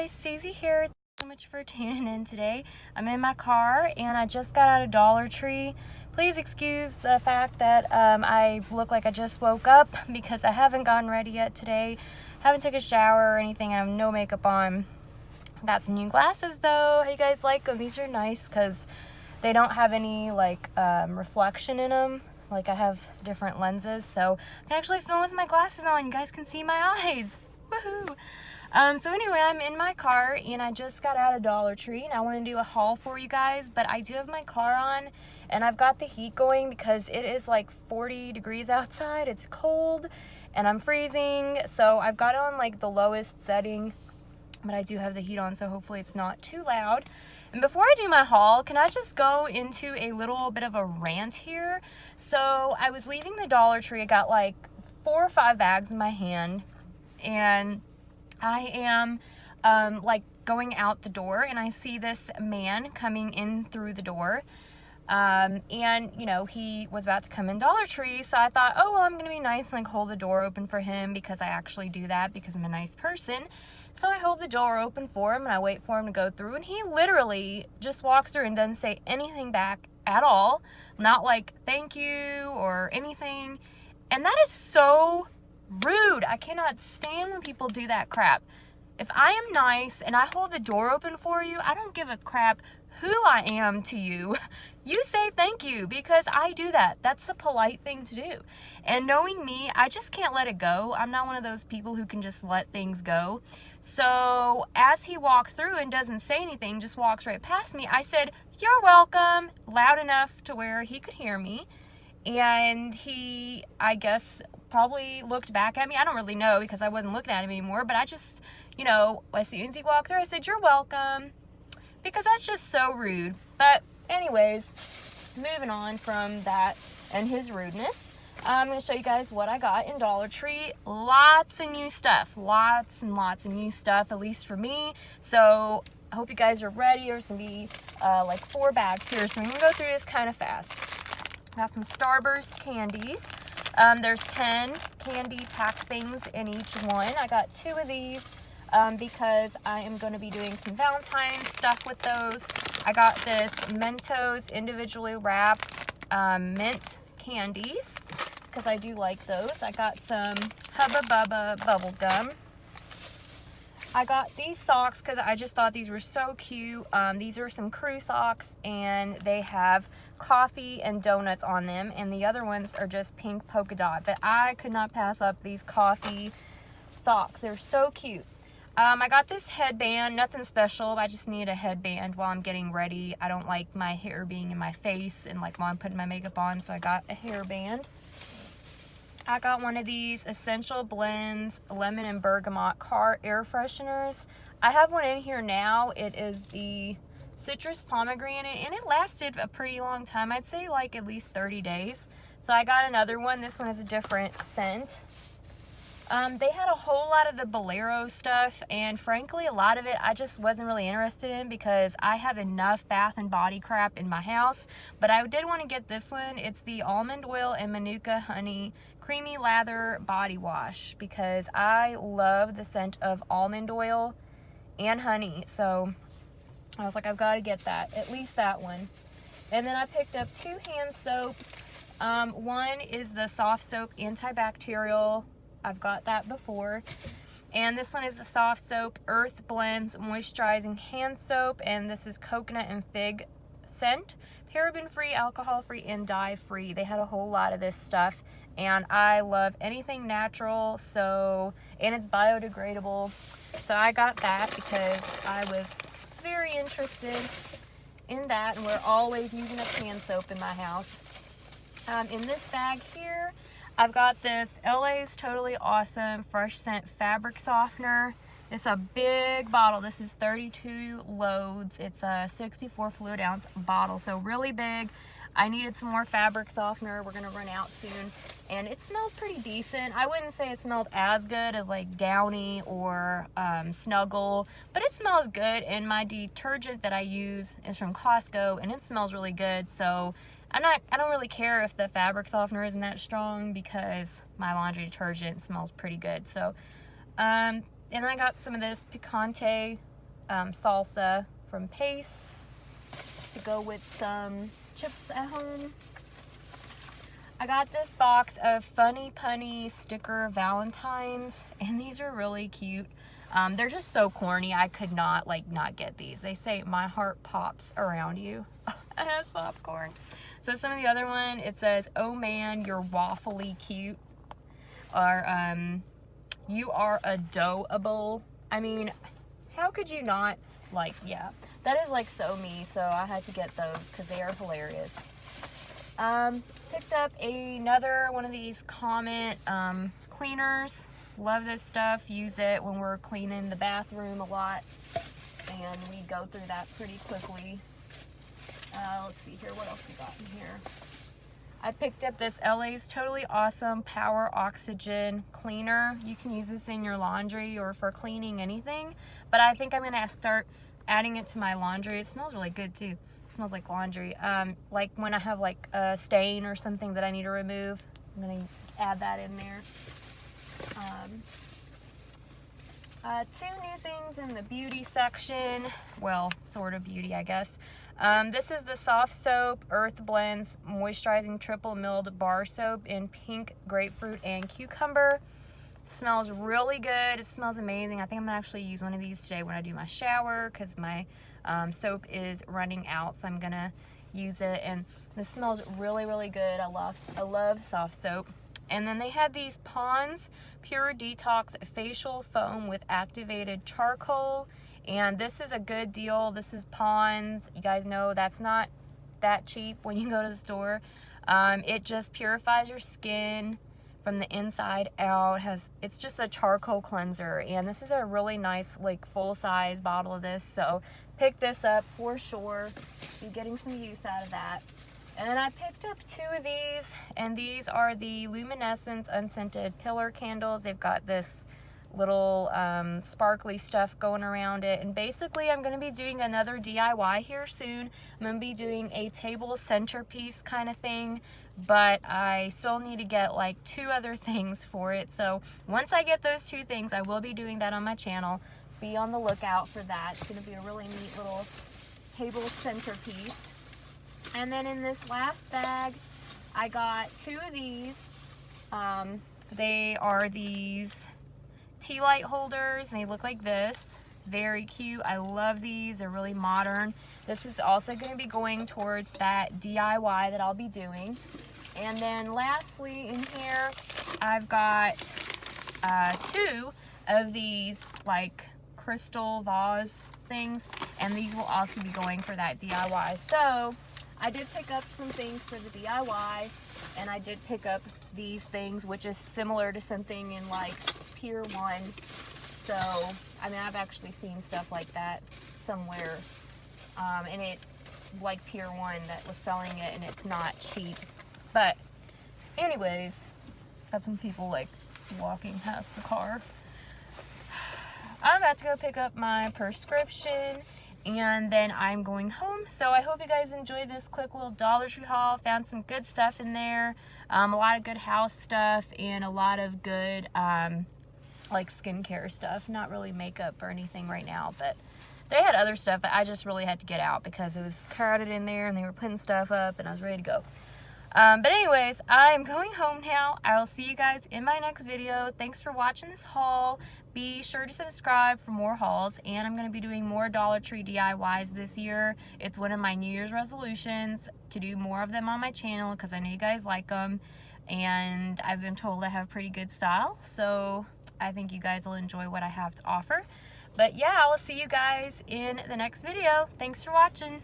guys, Susie here. Thanks so much for tuning in today. I'm in my car and I just got out of Dollar Tree. Please excuse the fact that I look like I just woke up because I haven't gotten ready yet today. Haven't took a shower or anything. I have no makeup on. Got some new glasses though. How you guys like them? These are nice because they don't have any like reflection in them. Like I have different lenses, so I can actually film with my glasses on. You guys can see my eyes. Woohoo! So anyway, I'm in my car and I just got out of Dollar Tree and I want to do a haul for you guys, but I do have my car on and I've got the heat going because it is like 40 degrees outside. It's cold and I'm freezing, so I've got it on like the lowest setting, but I do have the heat on, so hopefully it's not too loud. And before I do my haul, can I just go into a little bit of a rant here? So I was leaving the Dollar Tree. I got like 4 or 5 bags in my hand and I am like going out the door and I see this man coming in through the door. And you know, he was about to come in Dollar Tree, so I thought, oh well, I'm gonna be nice and like hold the door open for him because I actually do that because I'm a nice person. So I hold the door open for him and I wait for him to go through, and he literally just walks through and doesn't say anything back at all. Not like thank you or anything. And that is so rude. I cannot stand when people do that crap. If I am nice and I hold the door open for you, I don't give a crap who I am to you. You say thank you because I do that. That's the polite thing to do. And knowing me, I just can't let it go. I'm not one of those people who can just let things go. So as he walks through and doesn't say anything, just walks right past me, I said, "You're welcome," loud enough to where he could hear me. And he, I guess, probably looked back at me. I don't really know because I wasn't looking at him anymore, but I just, you know, as soon as he walked through, I said, "You're welcome," because that's just so rude. But anyways, moving on from that and his rudeness, I'm going to show you guys what I got in Dollar Tree. Lots of new stuff. Lots and lots of new stuff, at least for me. So I hope you guys are ready. There's going to be like 4 bags here, so I'm going to go through this kind of fast. Got some Starburst candies. There's 10 candy pack things in each one. I got 2 of these because I am going to be doing some Valentine's stuff with those. I got this Mentos individually wrapped mint candies because I do like those. I got some Hubba Bubba bubble gum. I got these socks because I just thought these were so cute. These are some crew socks and they have coffee and donuts on them, and the other ones are just pink polka dot, but I could not pass up these coffee socks. They're so cute. I got this headband, nothing special, but I just needed a headband while I'm getting ready. I don't like my hair being in my face and like while I'm putting my makeup on, so I got a hairband. I got one of these Essential Blends lemon and bergamot car air fresheners. I have one in here now. It is the citrus pomegranate and it lasted a pretty long time. I'd say like at least 30 days. So I got another one. This one is a different scent. They had a whole lot of the Bolero stuff, and frankly a lot of it I just wasn't really interested in because I have enough Bath and Body crap in my house. But I did want to get this one. It's the almond oil and manuka honey creamy lather body wash because I love the scent of almond oil and honey. So I was like, I've got to get that, at least that one. And then I picked up 2 hand soaps. One is the soft soap antibacterial. I've got that before. And this one is the soft soap Earth Blends moisturizing hand soap, and this is coconut and fig scent, paraben free, alcohol free, and dye free. They had a whole lot of this stuff, and I love anything natural, so, and it's biodegradable. So I got that because I was very interested in that, and we're always using a hand soap in my house. In this bag here, I've got this LA's Totally Awesome Fresh Scent Fabric Softener. It's a big bottle. This is 32 loads. It's a 64 fluid ounce bottle, so really big. I needed some more fabric softener. We're gonna run out soon. And it smells pretty decent. I wouldn't say it smelled as good as like Downy or Snuggle, but it smells good. And my detergent that I use is from Costco and it smells really good. So I don't really care if the fabric softener isn't that strong because my laundry detergent smells pretty good. So, and I got some of this Picante salsa from Pace to go with some chips at home. I got this box of Funny Punny sticker Valentines, and these are really cute. They're just so corny. I could not get these. They say my heart pops around you. It has popcorn. So some of the other one, it says, oh man, you're waffly cute. Or you are adorable. I mean, how could you not yeah, that is like so me. So I had to get those because they are hilarious. Picked up another one of these Comet cleaners. Love this stuff. Use it when we're cleaning the bathroom a lot, and we go through that pretty quickly. Let's see here, what else we got in here. I picked up this LA's Totally Awesome Power Oxygen Cleaner. You can use this in your laundry or for cleaning anything, but I think I'm gonna start adding it to my laundry. It smells really good too. It smells like laundry. Like when I have like a stain or something that I need to remove, I'm gonna add that in there. Two new things in the beauty section. Well, sort of beauty, I guess. This is the Soft Soap Earth Blends Moisturizing Triple Milled Bar Soap in pink, grapefruit, and cucumber. Smells really good. It smells amazing. I think I'm gonna actually use one of these today when I do my shower because my soap is running out, so I'm gonna use it. And this smells really, really good. I love soft soap. And then they had these Pond's Pure Detox Facial Foam with activated charcoal. And this is a good deal. This is Pond's. You guys know that's not that cheap when you go to the store. It just purifies your skin from the inside out. It's just a charcoal cleanser. And this is a really nice, like, full-size bottle of this. So pick this up for sure. You're getting some use out of that. And then I picked up two of these, and these are the Luminescence Unscented Pillar Candles. They've got this little sparkly stuff going around it. And basically, I'm going to be doing another DIY here soon. I'm going to be doing a table centerpiece kind of thing, but I still need to get like two other things for it. So once I get those two things, I will be doing that on my channel. Be on the lookout for that. It's going to be a really neat little table centerpiece. And then in this last bag, I got two of these. They are these tea light holders, and they look like this. Very cute. I love these. They're really modern. This is also going to be going towards that DIY that I'll be doing. And then lastly in here, I've got two of these like crystal vase things, and these will also be going for that DIY. So I did pick up some things for the DIY, and I did pick up these things, which is similar to something in like Pier 1. So, I mean, I've actually seen stuff like that somewhere, and it, like Pier 1 that was selling it, and it's not cheap. But anyways, got some people like walking past the car. I'm about to go pick up my prescription, and then I'm going home. So I hope you guys enjoyed this quick little Dollar Tree haul. Found some good stuff in there. A lot of good house stuff and a lot of good like skincare stuff. Not really makeup or anything right now, but they had other stuff, but I just really had to get out because it was crowded in there and they were putting stuff up and I was ready to go. But anyways, I'm going home now. I'll see you guys in my next video. Thanks for watching this haul. Be sure to subscribe for more hauls, and I'm going to be doing more Dollar Tree DIYs this year. It's one of my New Year's resolutions to do more of them on my channel because I know you guys like them, and I've been told I have pretty good style, so I think you guys will enjoy what I have to offer. But yeah, I will see you guys in the next video. Thanks for watching.